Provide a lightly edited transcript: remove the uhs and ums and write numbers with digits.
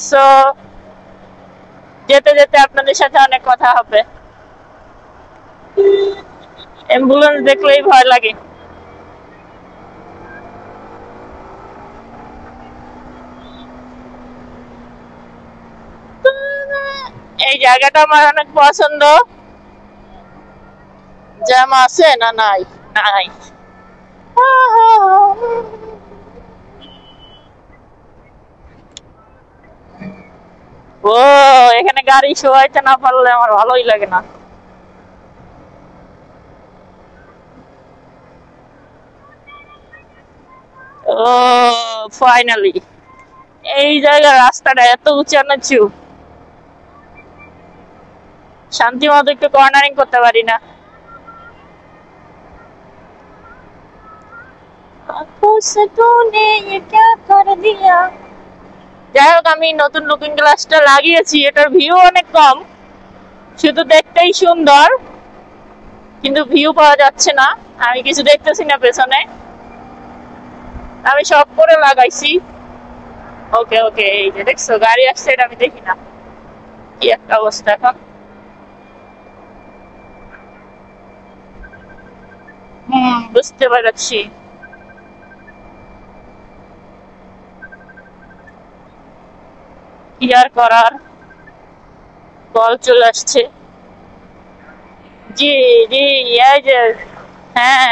So যেতে যেতে আপনাদের সাথে অনেক কথা হবে। অ্যাম্বুলেন্স দেখলেই ভয় লাগে। এই জায়গাটা আমার অনেক পছন্দ। জ্যাম আছে না? নাই, নাই। ও, এখানে গাড়ি শোয়াইতে না পারলে আমার ভালোই লাগে না। ও, ফাইনালি এই জায়গার রাস্তাটা এত উঁচা নিচু, শান্তি মতো একটু কর্নারিং করতে পারি না। যাই হোক, আমি নতুন লুকিং গ্লাসটা লাগিয়েছি, এটার ভিউ অনেক কম, শুধু দেখতেই সুন্দর, কিন্তু ভিউ পাওয়া যাচ্ছে না। আমি কিছু দেখতেছি না পেছনে, আমি শখ করে লাগাইছি। ওকে ওকে, এই যে দেখছো গাড়ি আসছে, এটা আমি দেখি না। কি একটা অবস্থা এখন। বুঝতে পারছি। কি আর করার, কল চলে আসছে। জি জি, এই যে, হ্যাঁ।